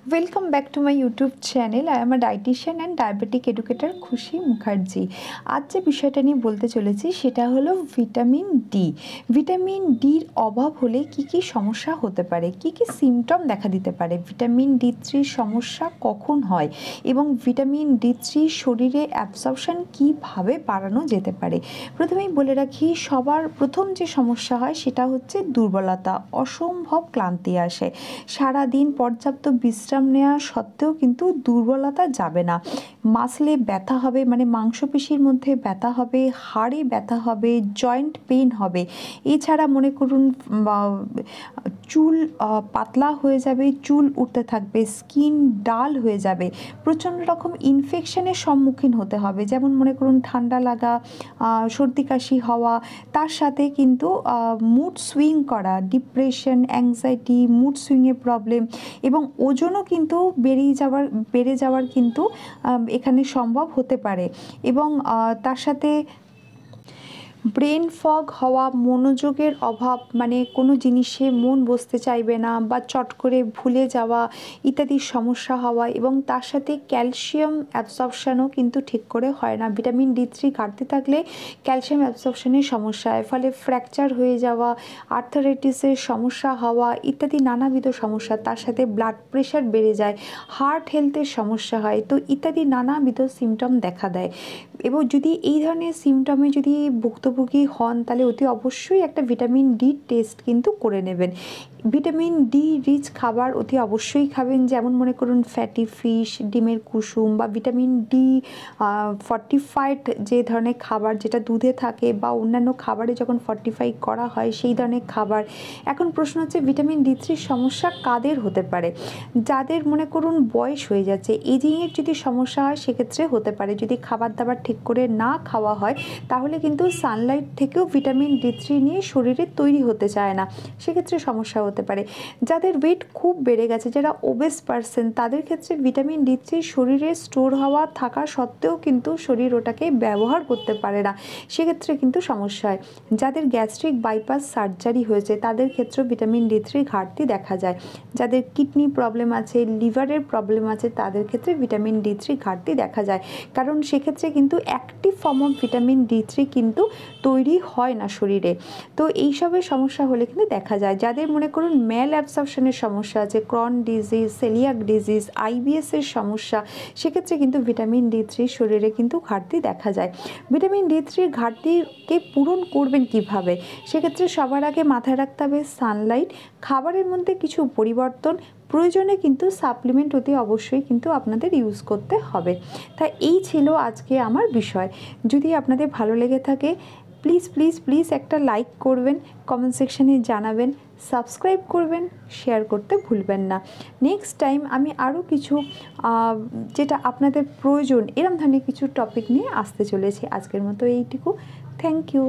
Welcome back to my YouTube channel. I am a dietician and diabetic educator খুশি মুখার্জি। আজ যে বিষয়টা নিয়ে বলতে চলেছি সেটা হলো ভিটামিন ডি। ভিটামিন ডির অভাব হলে কি কি সমস্যা হতে পারে, কি কি সিমটম দেখা দিতে পারে, ভিটামিন ডি থ্রির সমস্যা কখন হয় এবং ভিটামিন ডি থ্রি শরীরে অ্যাবসর্পশন কীভাবে বাড়ানো যেতে পারে। প্রথমেই বলে রাখি, সবার প্রথম যে সমস্যা হয় সেটা হচ্ছে দুর্বলতা, অসম্ভব ক্লান্তি আসে। সারাদিন পর্যাপ্ত বিশ্রাম নেওয়া সত্ত্বেও কিন্তু দুর্বলতা যাবে না। মাসলে ব্যথা হবে, মানে মাংসপেশির মধ্যে ব্যথা হবে, হাড়ে ব্যথা হবে, জয়েন্ট পেন হবে। এছাড়া মনে করুন চুল পাতলা হয়ে যাবে, চুল উঠতে থাকবে, স্কিন ডাল হয়ে যাবে, প্রচণ্ড রকম ইনফেকশনের সম্মুখীন হতে হবে, যেমন মনে করুন ঠান্ডা লাগা, সর্দি কাশি হওয়া, তার সাথে কিন্তু মুড সুইং করা, ডিপ্রেশন, অ্যাংজাইটি, মুড সুইংয়ের প্রবলেম এবং ওজনও কিন্তু বেড়ে যাওয়ার কিন্তু এখানে সম্ভব হতে পারে। এবং তার সাথে ব্রেন ফগ হওয়া, মনোযোগের অভাব, মানে কোনো জিনিসে মন বসতে চাইবে না বা চট করে ভুলে যাওয়া ইত্যাদি সমস্যা হওয়া, এবং তার সাথে ক্যালসিয়াম অ্যাবসর্পশনও কিন্তু ঠিক করে হয় না। ভিটামিন ডি থ্রি ঘাটতি থাকলে ক্যালসিয়াম অ্যাবসর্পশনের সমস্যা হয়, ফলে ফ্র্যাকচার হয়ে যাওয়া, আর্থারাইটিসের সমস্যা হওয়া ইত্যাদি নানাবিধ সমস্যা। তার সাথে ব্লাড প্রেশার বেড়ে যায়, হার্ট হেলথের সমস্যা হয়, তো ইত্যাদি নানাবিধ সিমটম দেখা দেয়। এবং যদি এই ধরনের সিমটমে যদি ভুক্তভোগী হন তাহলে অতি অবশ্যই একটা ভিটামিন ডি টেস্ট কিন্তু করে নেবেন। ভিটামিন ডি রিচ খাবার অতি অবশ্যই খাবেন, যেমন মনে করুন ফ্যাটি ফিশ, ডিমের কুসুম, বা ভিটামিন ডি ফর্টিফাইড যে ধরনের খাবার যেটা দুধে থাকে বা অন্যান্য খাবারে যখন ফর্টিফাই করা হয় সেই ধরনের খাবার। এখন প্রশ্ন হচ্ছে ভিটামিন ডি থ্রির সমস্যা কাদের হতে পারে? যাদের মনে করুন বয়স হয়ে যাচ্ছে, এজিংয়ের যদি সমস্যা হয় সেক্ষেত্রে হতে পারে। যদি খাবার দাবার ঠিক করে না খাওয়া হয় তাহলে কিন্তু সানলাইট থেকেও ভিটামিন ডি থ্রি নিয়ে শরীরে তৈরি হতে চায় না, সেক্ষেত্রে সমস্যা হতে পারে। যাদের ওয়েট খুব বেড়ে গেছে, যারা ওবেস পারসন, তাদের ক্ষেত্রে ভিটামিন ডি থ্রি শরীরে স্টোর হওয়া থাকা সত্ত্বেও কিন্তু শরীর ওটাকে ব্যবহার করতে পারে না, সেক্ষেত্রে কিন্তু সমস্যা হয়। যাদের গ্যাস্ট্রিক বাইপাস সার্জারি হয়েছে তাদের ক্ষেত্রেও ভিটামিন ডি থ্রি ঘাটতি দেখা যায়। যাদের কিডনি প্রবলেম আছে, লিভারের প্রবলেম আছে, তাদের ক্ষেত্রে ভিটামিন ডি থ্রি ঘাটতি দেখা যায়, কারণ সেক্ষেত্রে কিন্তু active form of vitamin D three কিন্তু তৈরি হয় না শরীরে। তো এইসবের সমস্যা হলে কিন্তু দেখা যায়। যাদের মনে করুন ম্যাল অ্যাবসর্পশনের সমস্যা আছে, ক্রন ডিজিজ, সেলিয়াক ডিজিজ, আইবিএসের সমস্যা, সেক্ষেত্রে কিন্তু ভিটামিন ডি থ্রি শরীরে কিন্তু ঘাটতি দেখা যায়। ভিটামিন ডি থ্রির ঘাটতিকে পূরণ করবেন কিভাবে? সেক্ষেত্রে সবার আগে মাথায় রাখতে হবে সানলাইট, খাবারের মধ্যে কিছু পরিবর্তন, প্রয়োজনে কিন্তু সাপ্লিমেন্ট অতি অবশ্যই কিন্তু আপনাদের ইউজ করতে হবে। তাই এই ছিল আজকে আমার বিষয়। যদি আপনাদের ভালো লেগে থাকে প্লিজ প্লিজ প্লিজ একটা লাইক করবেন, কমেন্ট সেকশানে জানাবেন, সাবস্ক্রাইব করবেন, শেয়ার করতে ভুলবেন না। নেক্সট টাইম আমি আরও কিছু যেটা আপনাদের প্রয়োজন এরম ধরনের কিছু টপিক নিয়ে আসতে চলেছি। আজকের মতো এইটুকু। Thank you.